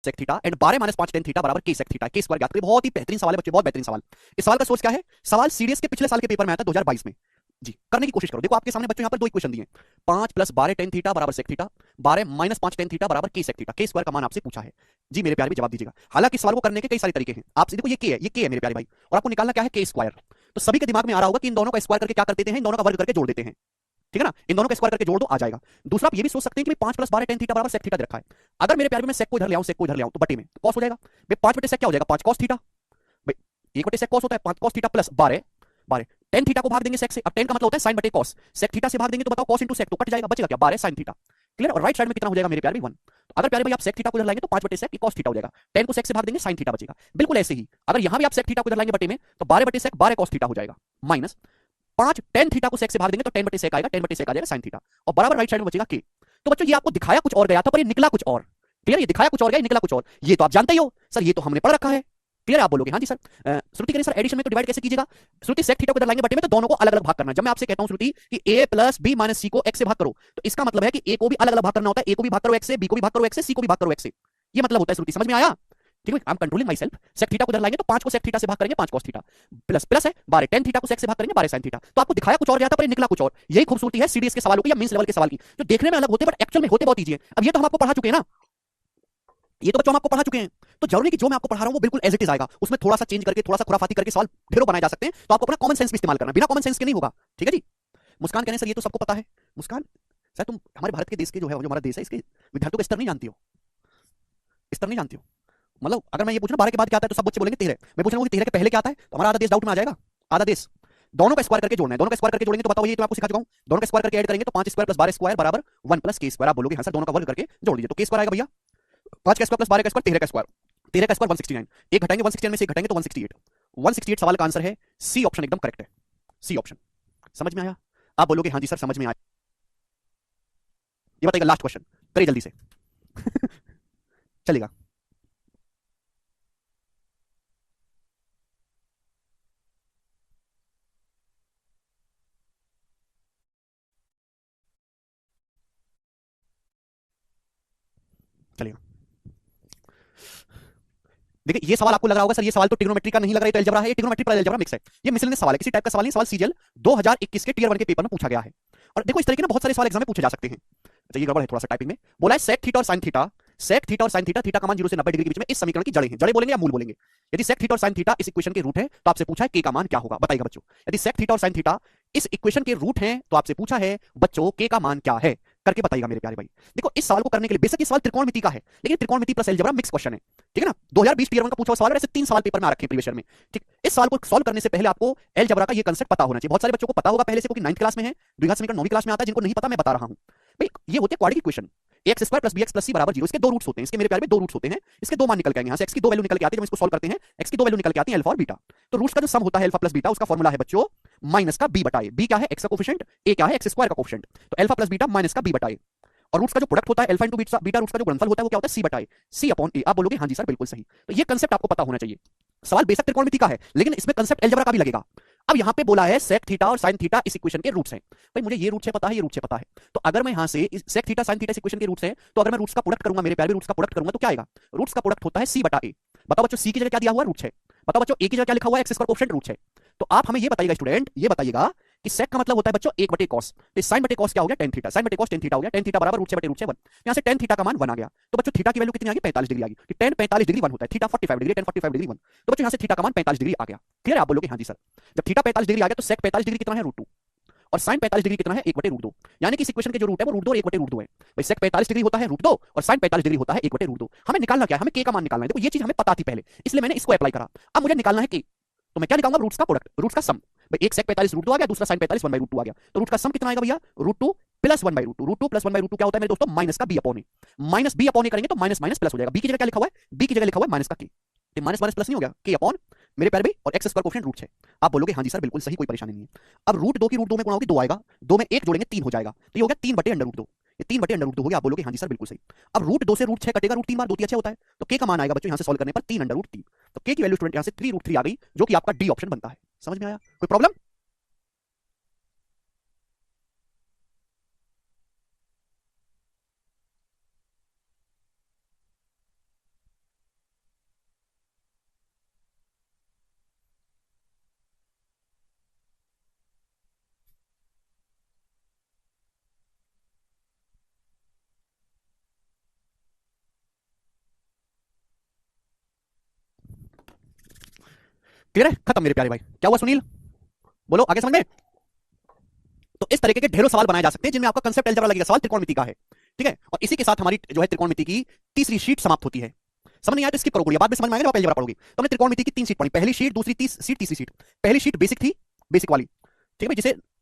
Sec theta and 12 minus 5 tan theta बराबर K sec theta, के square ज्ञात करें। बहुत ही बेहतरीन सवाल है बच्चे, बहुत बेहतरीन सवाल। इस सवाल का सोर्स क्या है? सवाल सीडीएस के पिछले साल के पेपर में आया था 2022 में। जी, करने की कोशिश करो। देखो आपके सामने बच्चों यहाँ पर दो इक्वेशन दिए, 5 प्लस 12 टेन थीटा बराबर sec theta, 12 minus 5 tan theta बराबर के सेक थीटा, के स्क्वायर का मान आपसे पूछा है। जी मेरे प्यारे भी जवाब दीजिएगा। हालांकि सवाल को करने के कई सारे तरीके हैं। आप देखो ये के है मेरे प्यारे भाई, और आपको निकालना क्या है? के स्क्वायर। तो सभी के दिमाग में आ रहा होगा कि इन दोनों का स्क्वायर करके क्या कर देते हैं? इन दोनों का वर्ग करके जोड़ देते हैं। ठीक है ना? इन दोनों का स्क्वायर करके जोड़ दो, आ जाएगा। दूसरा आप ये भी सोच सकते हैं कि 5 प्लस 12 टेन थीटा बराबर सेक थीटा दे रखा है। अगर मेरे प्यारे में सेक को इधर ले आऊं, सेक को इधर ले आऊं, तो बटे में कॉस हो जाएगा भाई। 5 बटे सेक क्या हो जाएगा? 5 कॉस थीटा भाई। 1 बटे सेक कॉस होता है, 5 cos theta plus 12 12 tan theta को भाग देंगे सेक से। अब टेन का मतलब होता है साइन बटे कॉस। सेक थीटा से भाग देंगे तो बताओ कॉस इंटू सेक, तो कट जाएगा, बचेगा क्या? 12 साइन थीटा। क्लियर? और राइट साइड में कितना हो जाएगा मेरे प्यारे भाई? 1। तो अगर प्यारे भाई आप सेक थीटा को इधर लाएंगे तो 5 बटे सेक कॉस थीटा हो जाएगा। 10 को सेक से भाग देंगे साइन थीटा बचेगा। बिल्कुल ऐसे ही अगर यहां भी आप सेक थीटा को इधर लाएंगे बटे में, तो 12 बटे सेक 12 कॉस थीटा हो जाएगा, माइनस 5 टेन थीटा को सेक से भाग देंगे तो 10 बटे सेक आएगा, 10 बटे सेक आ जाएगा साइन थीटा, और बराबर राइट साइड में बचेगा के। तो बच्चों ये आपको दिखाया कुछ और गया था, पर ये निकला कुछ और। क्लियर? ये दिखाया कुछ और गया, निकला कुछ और। ये तो आप जानते ही हो सर, ये तो हमने पढ़ रखा है। क्लियर? आप बोलोगे हाँ जी सर। श्रुति करें सर एडिशन में तो डिवाइड कैसे कीजिएगा? श्रुति सेक थीटा को इधर लाएंगे बटे में, तो दोनों को अलग अलग भाग करना है। जब मैं आपसे कहता हूं श्रुति कि a प्लस बी माइनस सी को x से भाग करो, तो इसका मतलब है कि a को भी अलग अलग भाग करना होता है। a को भी भाग करो x से, b को भी भाग करो x से, c को भी भाग करो x से। ये मतलब होता है श्रुति, समझ में आया? ठीक है, I am controlling myself. Sec theta को इधर लाएंगे तो 5 को सेक थीटा से भाग करेंगे, 5 कॉस थीटा, प्लस प्लस है 12 टेन थीटा को सेक से भाग करेंगे, 12 साइन थीटा। तो आपको दिखाया कुछ और गया था पर निकला कुछ और। यही खूबसूरती है सीडीएस के सवालों की या मेंस लेवल के सवाल की, जो देखने में अलग होते हैं बट एक्चुअल में होते बहुत ईजी है। अब ये तो हम आपको पढ़ा चुके हैं ना, ये तो बच्चों हम आपको पढ़ा चुके हैं। तो जरूरी कि जो मैं आपको पढ़ा रहा हूं वो बिल्कुल एज इट इज आएगा, उसमें थोड़ा सा चेंज करके, थोड़ा सा खुराफाती करके सवाल ढेरों बनाए जा सकते हैं। तो आपको अपना कॉमन सेंस भी इस्तेमाल करना है, बिना कॉमन सेंस के नहीं होगा। ठीक है जी? मुस्कान कहने सर ये तो सबको पता है। मुस्कान सर तुम हमारे भारत के देश के जो है, जो हमारा देश है, इसके विद्यार्थियों का स्तर नहीं जानती हो, स्तर नहीं जानती हो। मतलब अगर मैं ये पूछूं 12 के बाद क्या आता है तो सब बच्चे बोलेंगे 13। मैं पूछ रहा हूँ कि 13 के पहले क्या आता है, तो हमारा आधा देश डाउट में आ जाएगा। आधा देश। दोनों का स्क्वायर करके जोड़ना है, दोनों का स्क्वायर करके जोड़ेंगे तो बताओ, ये तो मैं आपको सिखा चुका हूं। दोनों का स्क्वायर करके ऐड करेंगे तो 5 स्क्वायर प्लस 12 स्क्वायर बराबर 1 प्लस के स्क्वायर। आप बोलोगे हाँ सर दोनों का वर्ग करके जोड़ लीजिए, तो के स्क्वायर आएगा भैया 5 का स्क्वायर प्लस 12 का स्क्वायर 13 का स्क्वायर, 13 का स्क्वायर 169। एक घटाएंगे 169 में से एक घटाएंगे तो 168। 168 सवाल का आंसर है सी ऑप्शन, एकदम करेक्ट है। C option. समझ में आया? आप बोलोगे हाँ जी सर समझ में आया। ये बताइएगा लास्ट क्वेश्चन, करिए जल्दी से। चलेगा? चलेगा। देखिए ये सवाल आपको लग रहा होगा सर ये सवाल तो ट्रिग्नोमेट्री का नहीं लग रहा है, तो अलजेब्रा है। ये ट्रिग्नोमेट्री पर अलजेब्रा मिक्स है। ये मिसलेनियस सवाल है, किसी टाइप का सवाल नहीं। सवाल सीजीएल 2021 के टियर 1 के पेपर में पूछा गया है। और देखो इस तरीके ना बहुत सारे सवाल एग्जाम में पूछे जा सकते हैं। अच्छा ये गड़बड़ है थोड़ा सा टाइपिंग में। बोला है सेक थीटा और साइन थीटा, सेक थीटा और साइन थीटा, थीटा का मान 0 से 90 डिग्री के बीच में इस समीकरण की जड़ें हैं। जड़ें बोलेंगे या मूल बोलेंगे? यदि सेक थीटा और साइन थीटा इस इक्वेशन के रूट है तो आपसे पूछा है के का मान क्या होगा, बताइएगा बच्चों। यदि सेक थीटा और साइन थीटा इस इक्वेशन के रूट है तो आपसे पूछा है बच्चों के का मान क्या है, करके बताइएगा मेरे प्यारे भाई। देखो इस सवाल को करने के लिए बेशक ये सवाल त्रिकोणमिति का है, लेकिन त्रिकोणमिति प्लस अलजेब्रा मिक्स क्वेश्चन है। ठीक है ना? 2020 टियर 1 का पूछा हुआ सवाल है, ऐसे 3 सवाल पेपर में आ रखे हैं प्रीवियस ईयर में। ठीक, इस सवाल को सॉल्व करने से पहले आपको अलजेब्रा का ये कांसेप्ट पता होना चाहिए। बहुत सारे बच्चों को पता होगा पहले से, क्योंकि 9th क्लास में है, द्विघात समीकरण 9वीं क्लास में आता है। जिनको नहीं पता मैं बता रहा हूं भाई, ये होते हैं quadratic equation. X square plus b x plus c बराबर 0। इसके दो रूट्स होते हैं, इसके मेरे प्यारे में दो रूट्स होते हैं। इसके दो मान निकल के आएंगे, यहां से एक्स की दो वैल्यू निकल के आती है। जब इसको सॉल्व करते हैं एक्स की दो वैल्यू निकल के आती है अल्फा और बीटा। तो रूट्स का जो सम होता है अल्फा प्लस बीटा, उसका फॉर्मूला है बच्चों माइनस का बी बटाए। बी क्या है? एक्स का कोफिशिएंट, ए क्या है? एक्स स्क्वायर का कोफिशिएंट। तो अल्फा प्लस बीटा माइनस का बी बटाए, और रूट्स का जो प्रोडक्ट होता है alpha into beta, beta roots का जो गुणनफल होता है वो क्या होता है? सी बटाए सी अपॉन ए। आप बोलोगे हाँ जी सर बिल्कुल सही। तो ये कांसेप्ट आपको पता होना चाहिए। सवाल बेसिक त्रिकोणमिति का है, लेकिन इसमें कांसेप्ट अलजेब्रा का भी लगेगा। अब यहां पे बोला है सेक थीटा और साइन थीटा इस इक्वेशन के रूट्स हैं। भाई मुझे ये रूट से पता है, ये रूट से पता है। तो अगर मैं यहां से सेक थीटा साइन थीटा इस इक्वेशन के रूट्स हैं, तो अगर मैं रूट्स का प्रोडक्ट करूंगा मेरे प्यारे, रूट्स का प्रोडक्ट करूंगा तो क्या आएगा? रूट्स का प्रोडक्ट होता है सी बटा ए। बताओ बच्चों सी की जगह क्या दिया हुआ है? रूट है। बताओ बच्चों ए की जगह क्या लिखा हुआ है? एक्स स्क्वायर कोएफिशिएंट रूट है। तो आप हमें ये बताइएगा स्टूडेंट, ये बताइएगा कि सेक का मतलब होता है बच्चों 1 बटे कॉस। तो साइन बटे कॉस क्या हो गया? Tan theta. साइन बटे कॉस टेन थीटा हो गया। टेन थीटा बराबर रूट से बटे रूट से 1। यहां से टेन थीटा का मान 1 आ गया। तो बच्चों थीटा की वैल्यू कितनी आ गई? 45 डिग्री आ गई। कि टेन 45 डिग्री 1 होता है, थीटा 45 डिग्री, टेन 45 डिग्री 1। तो बच्चों यहां से थीटा का मान 45 डिग्री आ गया। क्लियर है? आप बोलोगे हाँ जी सर। जब थीटा 45 डिग्री आ गया तो सेक 45 डिग्री कितना है? रूट 2। और साइन 45 डिग्री कितना है? 1 बटे रूट 2। यानी कि इस इक्वेशन के जो रूट है वो रूट 2 और 1 बटे रूट 2 है। भाई सेक 45 डिग्री होता है रूट 2 और साइन 45 डिग्री होता है 1 बटे रूट 2। हमें निकालना क्या है? हमें के का मान निकालना है। देखो ये चीज हमें पता थी पहले, इसलिए मैंने इसको अप्लाई करा। अब मुझे निकालना है के, तो मैं क्या निकालूंगा? रूट्स का प्रोडक्ट, रूट्स का सम। भाई एक सेक 45 रूट 2 आ गया, दूसरा साइन 45 1 बाई रूट 2 आ गया। तो रूट का सम कितना आएगा भैया? Root 2 plus 1 by root 2। Root 2 plus 1 by root 2 क्या होता है मेरे दोस्तों? माइनस का B upon A. Minus B upon A करेंगे तो माइनस माइनस प्लस हो जाएगा। बी की जगह क्या लिखा हुआ है? बी की जगह लिखा हुआ है माइनस का के। तो माइनस माइनस प्लस नहीं हो गया? के अपॉन मेरे प्यारे भाई, और एक्स स्क्वायर कोएफिशिएंट रूट है। आप बोलोगे हाँ जी सर बिल्कुल सही, कोई परेशानी नहीं है। अब रूट 2 की रूट 2 में गुणा होगी 2 आएगा, 2 में 1 जोड़ेंगे 3 हो जाएगा। तो ये हो गया 3 बटे अंडर रूट 2। ये 3 बटे अंडर रूट 2 हो गया। आप बोलोगे हाँ जी सर बिल्कुल सही। अब रूट 2 से रूट 6 कटेगा, रूट 3 बार 2 3 6 होता है। तो के का मान आएगा बच्चों यहां से सॉल्व करने पर 3 अंडर रूट 3। तो के की वैल्यू स्टूडेंट यहां से 3 रूट 3 आ गई, जो कि आपका डी ऑप्शन बनता है। समझ में आया? कोई प्रॉब्लम? क्लियर है? खत्म मेरे प्यारे भाई। क्या हुआ सुनील? बोलो आगे समझ में। तो इस तरीके के ढेरों सवाल बनाए जा सकते हैं जिनमें आपका कंसेप्ट अलजेब्रा लगेगा, सवाल त्रिकोणमिति का है। ठीक है, और इसी के साथ हमारी जो है त्रिकोणमिति की तीसरी शीट समाप्त होती है। समझ नहीं आया तो स्किप करो, बाद में समझ में आएगा जब आप अलजेब्रा पढ़ोगे। तो हमने त्रिकोणमिति की 3 शीट पढ़ी, पहली शीट, दूसरी शीट, तीसरी शीट। पहली शीट बेसिक थी, बेसिक वाली, ठीक है, जिसे